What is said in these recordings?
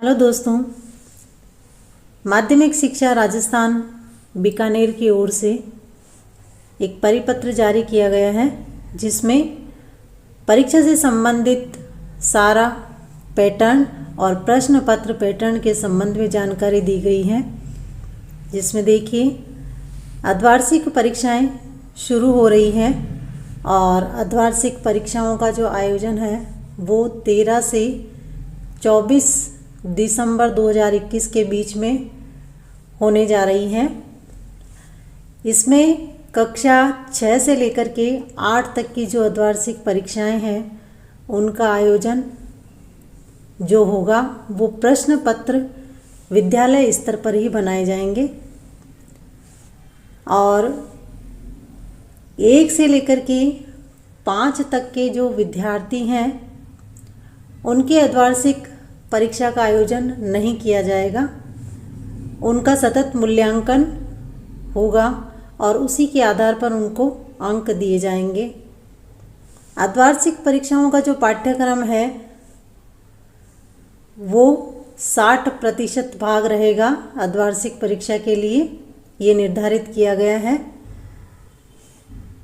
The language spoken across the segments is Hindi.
हेलो दोस्तों, माध्यमिक शिक्षा राजस्थान बीकानेर की ओर से एक परिपत्र जारी किया गया है जिसमें परीक्षा से संबंधित सारा पैटर्न और प्रश्न पत्र पैटर्न के संबंध में जानकारी दी गई है। जिसमें देखिए, अर्धवार्षिक परीक्षाएं शुरू हो रही हैं और अर्धवार्षिक परीक्षाओं का जो आयोजन है वो 13 से 24 दिसंबर 2021 के बीच में होने जा रही है। इसमें कक्षा 6 से लेकर के 8 तक की जो अर्धवार्षिक परीक्षाएं हैं उनका आयोजन जो होगा वो प्रश्न पत्र विद्यालय स्तर पर ही बनाए जाएंगे और 1 से लेकर के 5 तक के जो विद्यार्थी हैं उनके अर्धवार्षिक परीक्षा का आयोजन नहीं किया जाएगा। उनका सतत मूल्यांकन होगा और उसी के आधार पर उनको अंक दिए जाएंगे। अर्धवार्षिक परीक्षाओं का जो पाठ्यक्रम है वो 60% भाग रहेगा। अर्धवार्षिक परीक्षा के लिए ये निर्धारित किया गया है,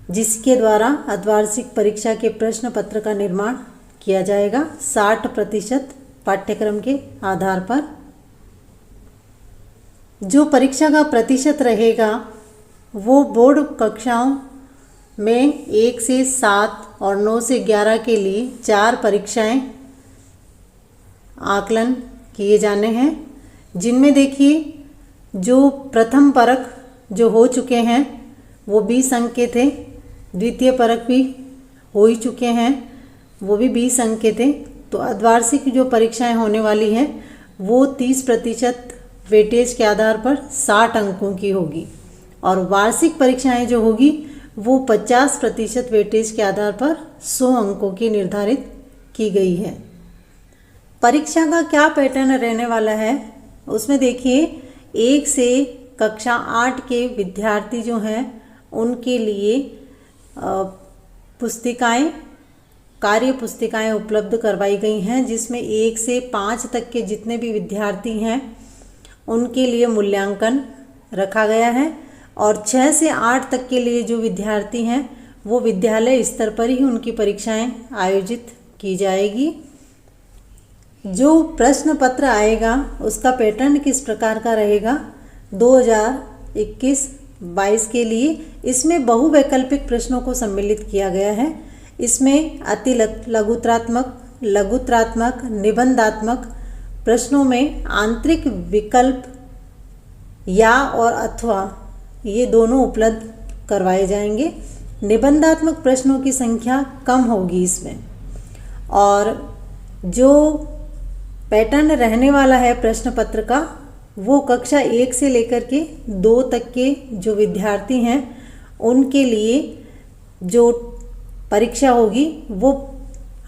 जिसके द्वारा अर्धवार्षिक परीक्षा के प्रश्न पत्र का निर्माण किया जाएगा 60% पाठ्यक्रम के आधार पर। जो परीक्षा का प्रतिशत रहेगा वो बोर्ड कक्षाओं में 1 से 7 और 9 से 11 के लिए 4 परीक्षाएं आकलन किए जाने हैं, जिनमें देखिए जो प्रथम परख जो हो चुके हैं वो 20 अंक के थे, द्वितीय परख भी हो ही चुके हैं वो भी 20 अंक के थे। तो अर्धवार्षिक जो परीक्षाएं होने वाली हैं वो 30% वेटेज के आधार पर 60 अंकों की होगी और वार्षिक परीक्षाएं जो होगी वो 50% वेटेज के आधार पर 100 अंकों की निर्धारित की गई है। परीक्षा का क्या पैटर्न रहने वाला है उसमें देखिए, 1 से कक्षा 8 के विद्यार्थी जो हैं उनके लिए पुस्तिकाएं कार्य पुस्तिकाएं उपलब्ध करवाई गई हैं, जिसमें 1 से 5 तक के जितने भी विद्यार्थी हैं उनके लिए मूल्यांकन रखा गया है और 6 से 8 तक के लिए जो विद्यार्थी हैं वो विद्यालय स्तर पर ही उनकी परीक्षाएं आयोजित की जाएगी। जो प्रश्न पत्र आएगा उसका पैटर्न किस प्रकार का रहेगा 2021-22 के लिए, इसमें बहुवैकल्पिक प्रश्नों को सम्मिलित किया गया है। इसमें अति लघुत्रात्मक, लघुत्रात्मक, निबंधात्मक प्रश्नों में आंतरिक विकल्प या और अथवा ये दोनों उपलब्ध करवाए जाएंगे। निबंधात्मक प्रश्नों की संख्या कम होगी इसमें। और जो पैटर्न रहने वाला है प्रश्न पत्र का वो कक्षा 1 से लेकर के 2 तक के जो विद्यार्थी हैं उनके लिए जो परीक्षा होगी वो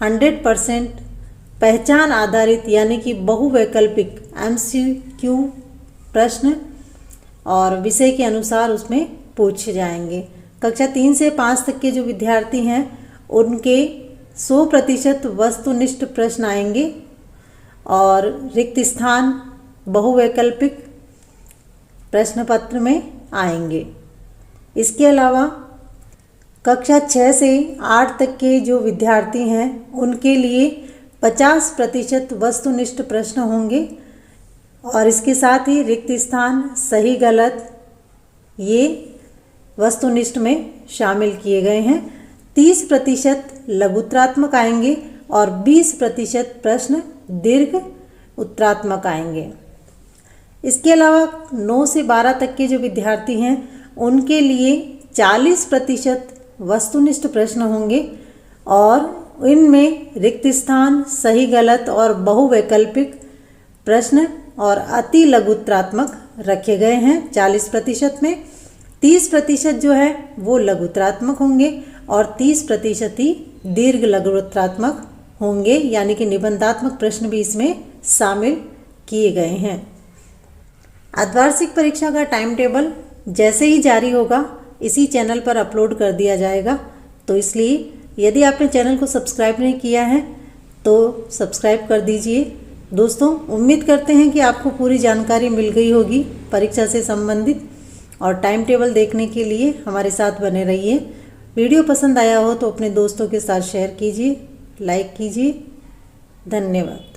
100% पहचान आधारित यानी कि बहुवैकल्पिक MCQ प्रश्न और विषय के अनुसार उसमें पूछे जाएंगे। कक्षा 3 से 5 तक के जो विद्यार्थी हैं उनके 100% वस्तुनिष्ठ प्रश्न आएंगे और रिक्त स्थान बहुवैकल्पिक प्रश्न पत्र में आएंगे। इसके अलावा कक्षा 6 से 8 तक के जो विद्यार्थी हैं उनके लिए 50% वस्तुनिष्ठ प्रश्न होंगे और इसके साथ ही रिक्त स्थान सही गलत ये वस्तुनिष्ठ में शामिल किए गए हैं। 30% लघुत्रात्मक आएंगे और 20% प्रश्न दीर्घ उत्तरात्मक आएंगे। इसके अलावा 9 से 12 तक के जो विद्यार्थी हैं उनके लिए 40% वस्तुनिष्ठ प्रश्न होंगे और इनमें रिक्त स्थान सही गलत और बहुवैकल्पिक प्रश्न और अति लघुत्रात्मक रखे गए हैं 40% में। 30% जो है वो लघुत्रात्मक होंगे और 30% ही दीर्घ लघुत्रात्मक होंगे, यानी कि निबंधात्मक प्रश्न भी इसमें शामिल किए गए हैं। अर्धवार्षिक परीक्षा का टाइम टेबल जैसे ही जारी होगा इसी चैनल पर अपलोड कर दिया जाएगा, तो इसलिए यदि आपने चैनल को सब्सक्राइब नहीं किया है तो सब्सक्राइब कर दीजिए दोस्तों, उम्मीद करते हैं कि आपको पूरी जानकारी मिल गई होगी परीक्षा से संबंधित, और टाइम टेबल देखने के लिए हमारे साथ बने रहिए। वीडियो पसंद आया हो तो अपने दोस्तों के साथ शेयर कीजिए, लाइक कीजिए। धन्यवाद।